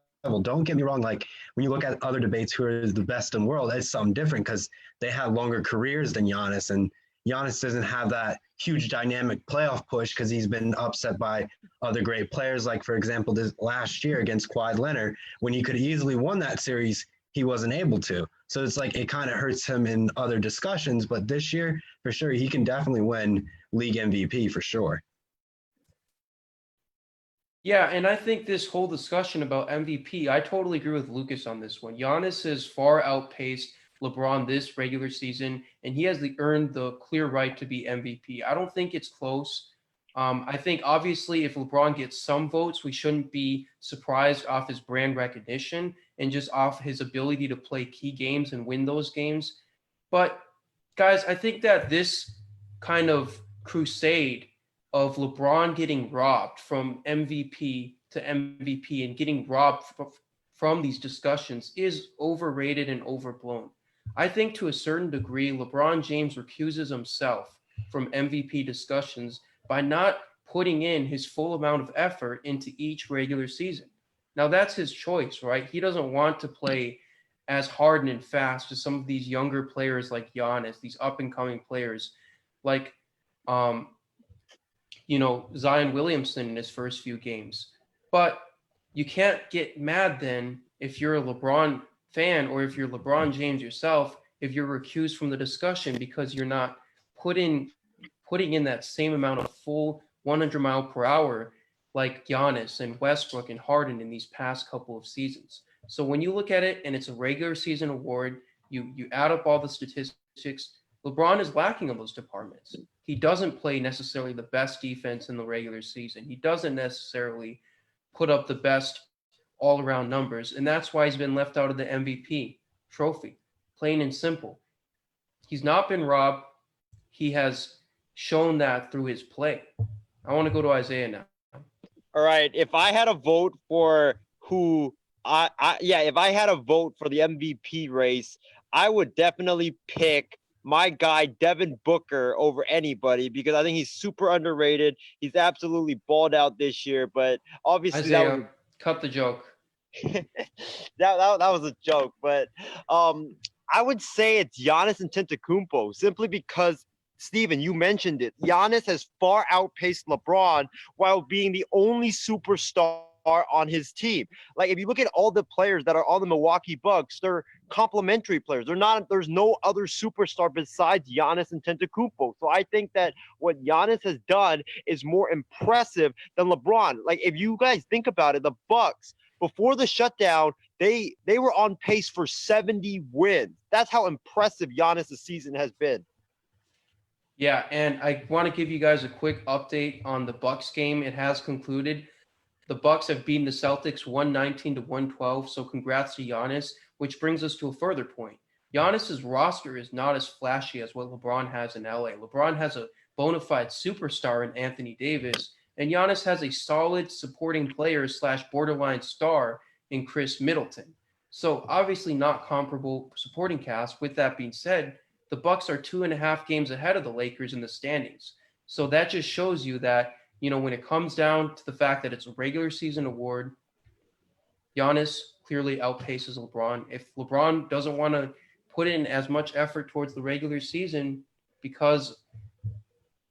Don't get me wrong. Like, when you look at other debates who are the best in the world, it's something different because they have longer careers than Giannis, and Giannis doesn't have that huge dynamic playoff push because he's been upset by other great players. Like, for example, this last year against Kawhi Leonard, when he could have easily won that series, he wasn't able to. So it's like it kind of hurts him in other discussions. But this year, for sure, he can definitely win league MVP for sure. Yeah, and I think this whole discussion about MVP, I totally agree with Lucas on this one. Giannis has far outpaced LeBron this regular season, and he has earned the clear right to be MVP. I don't think it's close. I think, obviously, if LeBron gets some votes, we shouldn't be surprised off his brand recognition and just off his ability to play key games and win those games. But Guys, I think that this kind of crusade of LeBron getting robbed from MVP to MVP and getting robbed from these discussions is overrated and overblown. I think to a certain degree, LeBron James recuses himself from MVP discussions by not putting in his full amount of effort into each regular season. Now, that's his choice, right? He doesn't want to play as hard and fast as some of these younger players like Giannis, these up and coming players like um, Zion Williamson in his first few games. But you can't get mad then if you're a LeBron fan or if you're LeBron James yourself, if you're recused from the discussion because you're not putting in that same amount of full 100 mile per hour like Giannis and Westbrook and Harden in these past couple of seasons. So when you look at it and it's a regular season award, you add up all the statistics, LeBron is lacking in those departments. He doesn't play necessarily the best defense in the regular season. He doesn't necessarily put up the best all-around numbers, and that's why he's been left out of the MVP trophy. Plain and simple. He's not been robbed. He has shown that through his play. I want to go to Isaiah now. All right. If I had a vote for who if I had a vote for the MVP race, I would definitely pick my guy Devin Booker over anybody because I think he's super underrated. He's absolutely balled out this year, but obviously Isaiah, cut the joke. that was a joke, but I would say it's Giannis Antetokounmpo simply because Steven, you mentioned it. Giannis has far outpaced LeBron while being the only superstar on his team. Like if you look at all the players that are on the Milwaukee Bucks, they're complementary players. There's no other superstar besides Giannis Antetokounmpo. So I think that what Giannis has done is more impressive than LeBron. Like if you guys think about it, the Bucks before the shutdown, they were on pace for 70 wins. That's how impressive Giannis' season has been. Yeah, and I want to give you guys a quick update on the Bucks game. It has concluded. The Bucks have beaten the Celtics 119 to 112, so congrats to Giannis, which brings us to a further point. Giannis's roster is not as flashy as what LeBron has in LA. LeBron has a bona fide superstar in Anthony Davis, and Giannis has a solid supporting player / borderline star in Chris Middleton. So obviously not comparable supporting cast. With that being said, the Bucks are 2.5 games ahead of the Lakers in the standings. So that just shows you that, when it comes down to the fact that it's a regular season award, Giannis clearly outpaces LeBron. If LeBron doesn't want to put in as much effort towards the regular season because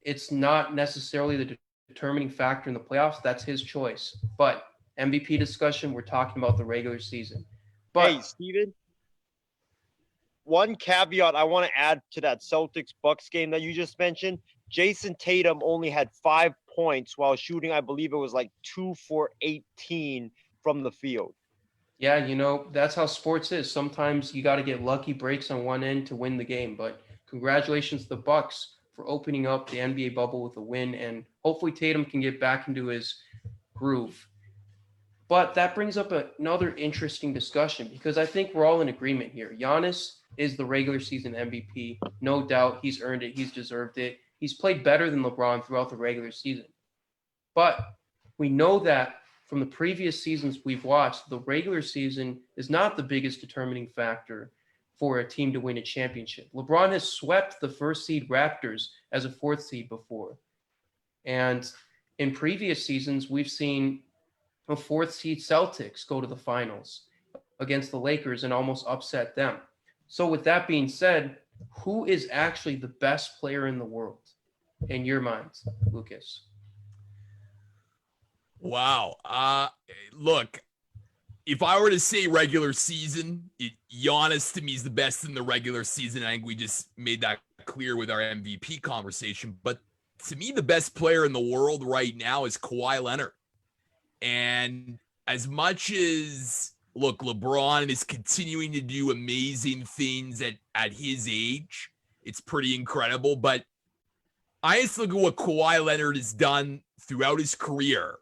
it's not necessarily the determining factor in the playoffs, that's his choice. But MVP discussion, we're talking about the regular season. But hey, Steven, one caveat I want to add to that Celtics-Bucks game that you just mentioned, Jason Tatum only had 5 points while shooting, I believe it was like 2 for 18 from the field. Yeah, that's how sports is. Sometimes you got to get lucky breaks on one end to win the game. But congratulations to the Bucks for opening up the NBA bubble with a win, and hopefully Tatum can get back into his groove. But that brings up another interesting discussion because I think we're all in agreement here. Giannis is the regular season MVP. No doubt he's earned it. He's deserved it. He's played better than LeBron throughout the regular season. But we know that from the previous seasons we've watched, the regular season is not the biggest determining factor for a team to win a championship. LeBron has swept the first seed Raptors as a 4th seed before. And in previous seasons, we've seen a 4th seed Celtics go to the finals against the Lakers and almost upset them. So with that being said, who is actually the best player in the world in your mind, Lucas? Wow. Look, if I were to say regular season, Giannis to me is the best in the regular season. I think we just made that clear with our MVP conversation. But to me, the best player in the world right now is Kawhi Leonard. And as much as, look, LeBron is continuing to do amazing things at his age, it's pretty incredible. But I just look at what Kawhi Leonard has done throughout his career.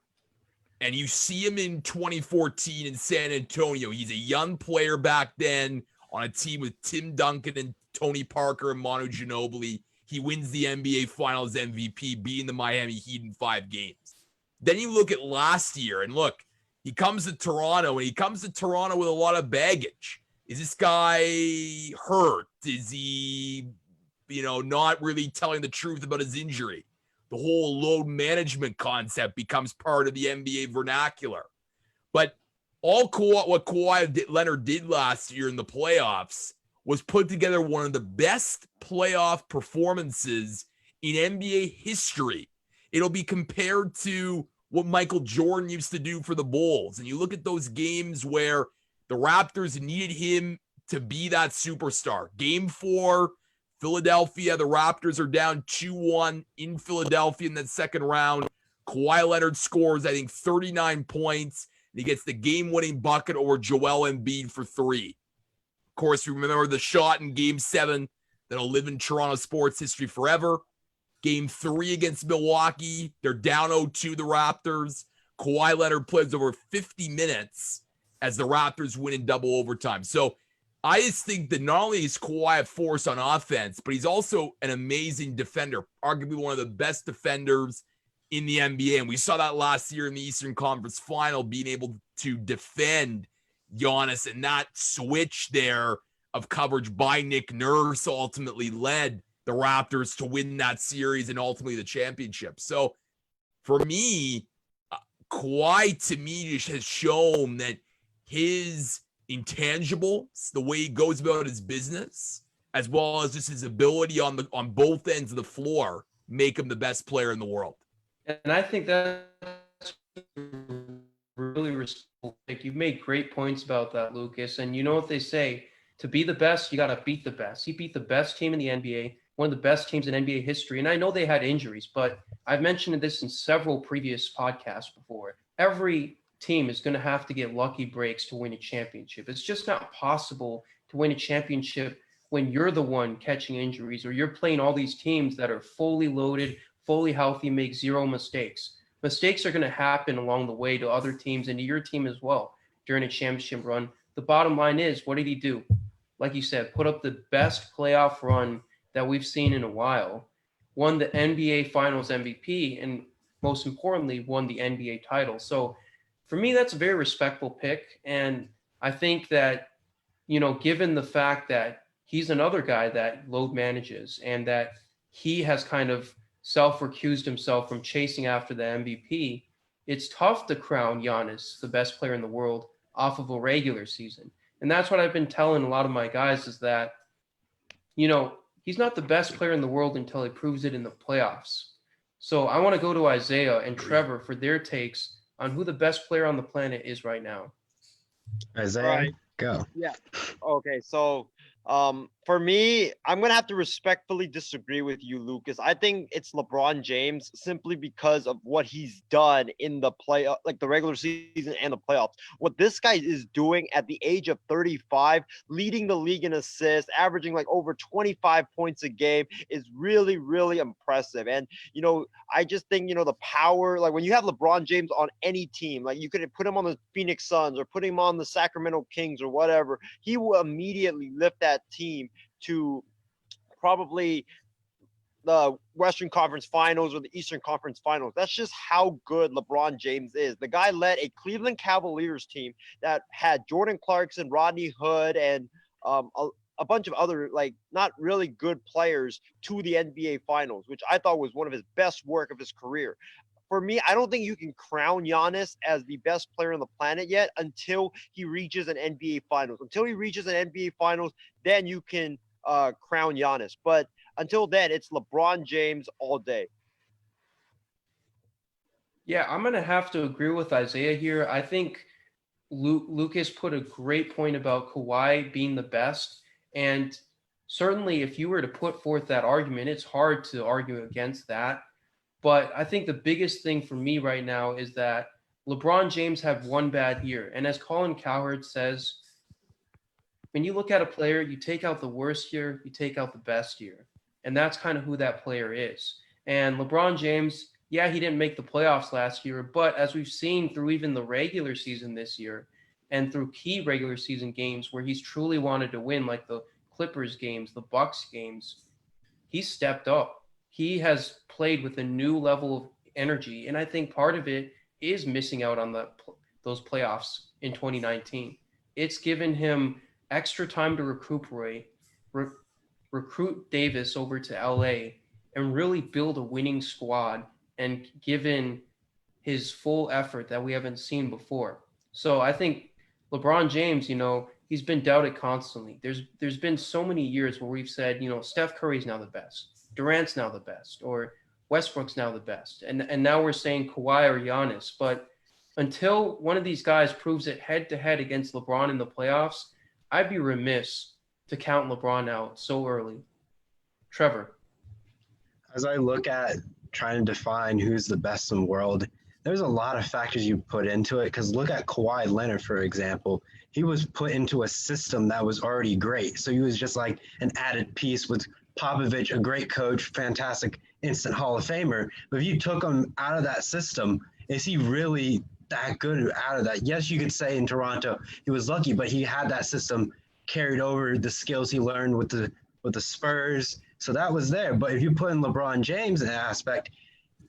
And you see him in 2014 in San Antonio. He's a young player back then on a team with Tim Duncan and Tony Parker and Manu Ginobili. He wins the NBA Finals MVP, beating the Miami Heat in 5 games. Then you look at last year, and look, he comes to Toronto, and he comes to Toronto with a lot of baggage. Is this guy hurt? Is he, not really telling the truth about his injury? The whole load management concept becomes part of the NBA vernacular. But what Kawhi Leonard did last year in the playoffs was put together one of the best playoff performances in NBA history. It'll be compared to what Michael Jordan used to do for the Bulls. And you look at those games where the Raptors needed him to be that superstar. Game 4, Philadelphia, the Raptors are down 2-1 in Philadelphia in that second round. Kawhi Leonard scores, I think, 39 points. And he gets the game-winning bucket over Joel Embiid for 3. Of course, remember the shot in Game 7 that'll live in Toronto sports history forever. Game 3 against Milwaukee, they're down 0-2, the Raptors. Kawhi Leonard plays over 50 minutes as the Raptors win in double overtime. So I just think that not only is Kawhi a force on offense, but he's also an amazing defender, arguably one of the best defenders in the NBA. And we saw that last year in the Eastern Conference Final, being able to defend Giannis, and that switch there of coverage by Nick Nurse ultimately led the Raptors to win that series and ultimately the championship. So for me, Kawhi to me just has shown that his intangibles, the way he goes about his business, as well as just his ability on both ends of the floor, make him the best player in the world. And I think that's really respectful. Like, you've made great points about that, Lucas. And you know what they say, to be the best, you got to beat the best. He beat the best team in the NBA, one of the best teams in NBA history. And I know they had injuries, but I've mentioned this in several previous podcasts before. Every team is going to have to get lucky breaks to win a championship. It's just not possible to win a championship when you're the one catching injuries, or you're playing all these teams that are fully loaded, fully healthy, make zero mistakes. Mistakes are going to happen along the way to other teams and to your team as well during a championship run. The bottom line is, what did he do? Like you said, put up the best playoff run that we've seen in a while, won the NBA Finals MVP, and most importantly, won the NBA title. So for me, that's a very respectful pick. And I think that, given the fact that he's another guy that load manages and that he has kind of self-recused himself from chasing after the MVP, it's tough to crown Giannis the best player in the world off of a regular season. And that's what I've been telling a lot of my guys, is that, he's not the best player in the world until he proves it in the playoffs. So I want to go to Isaiah and Trevor for their takes on who the best player on the planet is right now. Isaiah, Right. go. Yeah. Okay. So for me, I'm going to have to respectfully disagree with you, Lucas. I think it's LeBron James, simply because of what he's done in the the regular season and the playoffs. What this guy is doing at the age of 35, leading the league in assists, averaging like over 25 points a game, is really, really impressive. And, I just think, the power, like when you have LeBron James on any team, like you could put him on the Phoenix Suns or put him on the Sacramento Kings or whatever, he will immediately lift that team to probably the Western Conference Finals or the Eastern Conference Finals. That's just how good LeBron James is. The guy led a Cleveland Cavaliers team that had Jordan Clarkson, Rodney Hood, and a bunch of other, not really good players to the NBA Finals, which I thought was one of his best work of his career. For me, I don't think you can crown Giannis as the best player on the planet yet until he reaches an NBA Finals. Until he reaches an NBA Finals, then you can crown Giannis. But until then, it's LeBron James all day. Yeah, I'm going to have to agree with Isaiah here. I think Lucas put a great point about Kawhi being the best. And certainly if you were to put forth that argument, it's hard to argue against that. But I think the biggest thing for me right now is that LeBron James had one bad year. And as Colin Cowherd says, when you look at a player, you take out the worst year, you take out the best year. And that's kind of who that player is. And LeBron James, yeah, he didn't make the playoffs last year, but as we've seen through even the regular season this year and through key regular season games where he's truly wanted to win, like the Clippers games, the Bucks games, he stepped up. He has played with a new level of energy, and I think part of it is missing out on those playoffs in 2019. It's given him extra time to recuperate, re- recruit Davis over to LA, and really build a winning squad and given his full effort that we haven't seen before. So I think LeBron James, he's been doubted constantly. There's been so many years where we've said, Steph Curry's now the best, Durant's now the best, or Westbrook's now the best, and now we're saying Kawhi or Giannis. But until one of these guys proves it head to head against LeBron in the playoffs, I'd be remiss to count LeBron out so early. Trevor. As I look at trying to define who's the best in the world, there's a lot of factors you put into it. Because look at Kawhi Leonard, for example. He was put into a system that was already great. So he was just like an added piece with Popovich, a great coach, fantastic instant Hall of Famer. But if you took him out of that system, is he really that good out of that? Yes, you could say in Toronto he was lucky, but he had that system carried over the skills he learned with the Spurs. So that was there. But if you put in LeBron James in that aspect,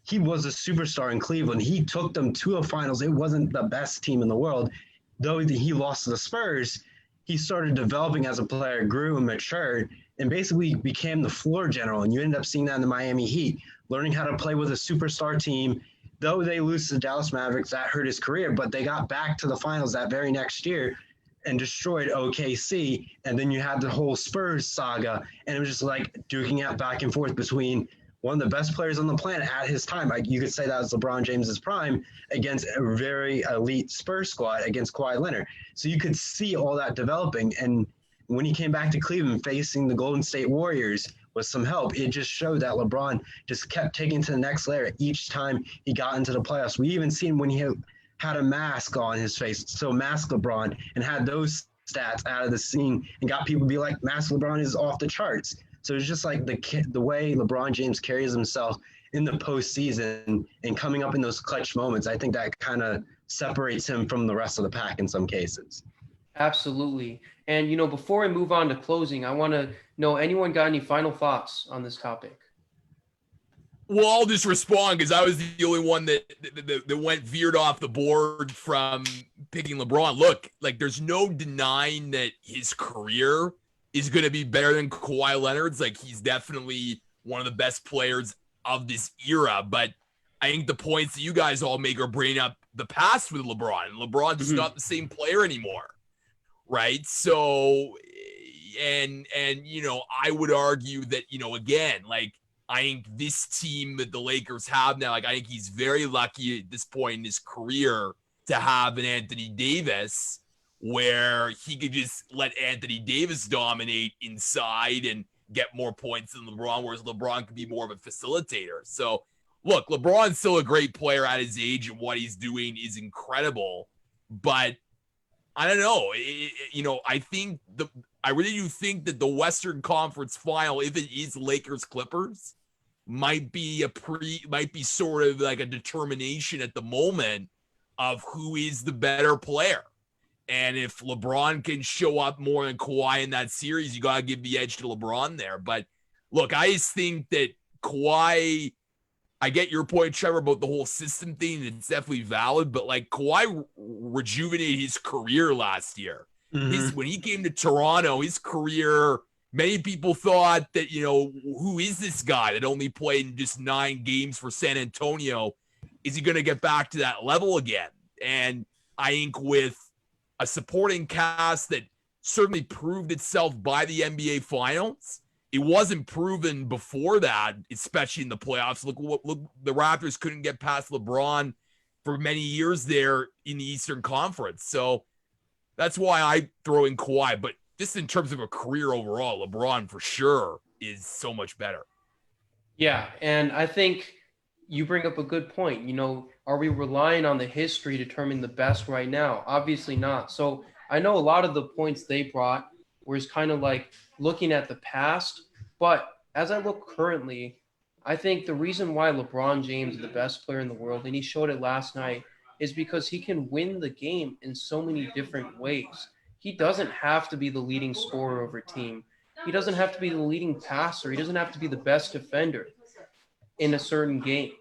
he was a superstar in Cleveland. He took them to a finals. It wasn't the best team in the world. Though he lost to the Spurs, he started developing as a player, grew and matured, and basically became the floor general. And you ended up seeing that in the Miami Heat, learning how to play with a superstar team. Though they lose to the Dallas Mavericks, that hurt his career, but they got back to the finals that very next year and destroyed OKC. And then you had the whole Spurs saga, and it was just like duking out back and forth between one of the best players on the planet at his time. Like you could say that was LeBron James's prime against a very elite Spurs squad against Kawhi Leonard. So you could see all that developing. And when he came back to Cleveland facing the Golden State Warriors with some help, it just showed that LeBron just kept taking to the next layer each time he got into the playoffs. We even seen when he had a mask on his face, so mask LeBron, and had those stats out of the scene and got people to be like, mask LeBron is off the charts. So it's just like the way LeBron James carries himself in the postseason and coming up in those clutch moments. I think that kind of separates him from the rest of the pack in some cases. Absolutely. And, before I move on to closing, I want to know, anyone got any final thoughts on this topic? Well, I'll just respond because I was the only one that went veered off the board from picking LeBron. Look, like there's no denying that his career is going to be better than Kawhi Leonard's. Like he's definitely one of the best players of this era. But I think the points that you guys all make are bringing up the past with LeBron. And LeBron's not the same player anymore, right? So, and I would argue that again, like I think this team that the Lakers have now, like I think he's very lucky at this point in his career to have an Anthony Davis where he could just let Anthony Davis dominate inside and get more points than LeBron, whereas LeBron could be more of a facilitator. So, look, LeBron's still a great player at his age, and what he's doing is incredible. But I don't know. I really do think that the Western Conference Final, if it is Lakers Clippers, might be sort of like a determination at the moment of who is the better player. And if LeBron can show up more than Kawhi in that series, you got to give the edge to LeBron there. But look, I just think that Kawhi, I get your point, Trevor, about the whole system thing. It's definitely valid. But like Kawhi rejuvenated his career last year. When he came to Toronto, his career, many people thought that, who is this guy that only played in just 9 games for San Antonio? Is he going to get back to that level again? And I think with a supporting cast that certainly proved itself by the NBA Finals. It wasn't proven before that, especially in the playoffs. Look, the Raptors couldn't get past LeBron for many years there in the Eastern Conference. So that's why I throw in Kawhi. But just in terms of a career overall, LeBron for sure is so much better. Yeah, and I think you bring up a good point. Are we relying on the history to determine the best right now? Obviously not. So I know a lot of the points they brought was kind of like looking at the past. But as I look currently, I think the reason why LeBron James is the best player in the world, and he showed it last night, is because he can win the game in so many different ways. He doesn't have to be the leading scorer of a team. He doesn't have to be the leading passer. He doesn't have to be the best defender in a certain game.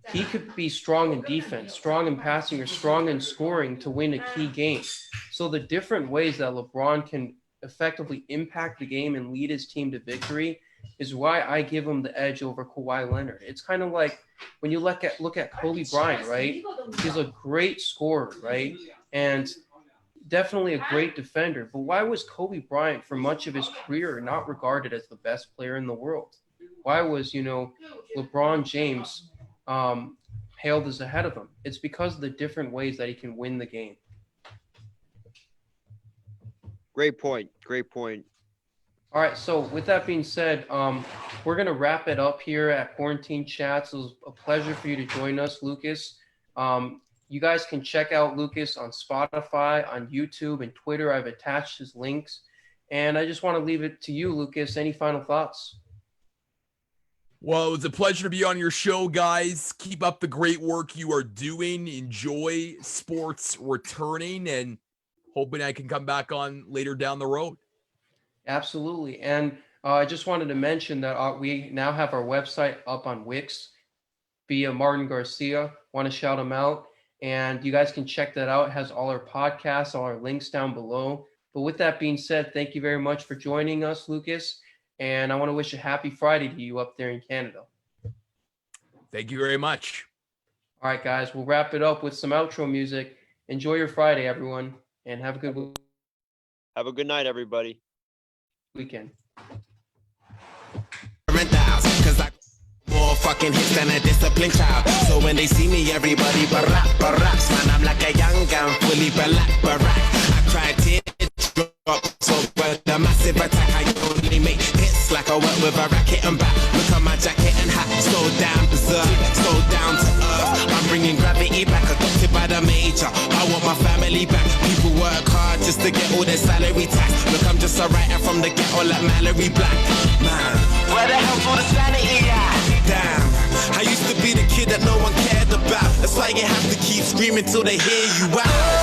He could be strong in defense, strong in passing, or strong in scoring to win a key game. So the different ways that LeBron can effectively impact the game and lead his team to victory is why I give him the edge over Kawhi Leonard. It's kind of like when you look at Kobe Bryant, right? He's a great scorer, right? And definitely a great defender. But why was Kobe Bryant, for much of his career, not regarded as the best player in the world? Why was, LeBron James hailed as ahead of him? It's because of the different ways that he can win the game. Great point. Great point. All right, so with that being said, we're going to wrap it up here at Quarantine Chats. It was a pleasure for you to join us, Lucas. You guys can check out Lucas on Spotify, on YouTube, and Twitter. I've attached his links. And I just want to leave it to you, Lucas. Any final thoughts? Well, it was a pleasure to be on your show, guys. Keep up the great work you are doing. Enjoy sports returning, and hoping I can come back on later down the road. Absolutely. And I just wanted to mention that we now have our website up on Wix via Martin Garcia. Want to shout him out. And you guys can check that out. It has all our podcasts, all our links down below. But with that being said, thank you very much for joining us, Lucas. And I want to wish a happy Friday to you up there in Canada. Thank you very much. All right, guys, we'll wrap it up with some outro music. Enjoy your Friday, everyone, and have a good night, everybody. Weekend. More fucking hits than a disciplined child. So when they see me, everybody barracks. Man, I'm like a young gun, fully barack. I cry teardrops, so with the massive attack, I only make hits like I work with a racket and back. Look at my jacket and hat, so down berserk, so down to earth. I'm bringing gravity back, adopted by the major. I want my family back. People work hard just to get all their salary tax. Look, I'm just a writer from the ghetto like Mallory Black. Man, where the hell's all the sanity at? Damn, I used to be the kid that no one cared about. That's why you have to keep screaming till they hear you out.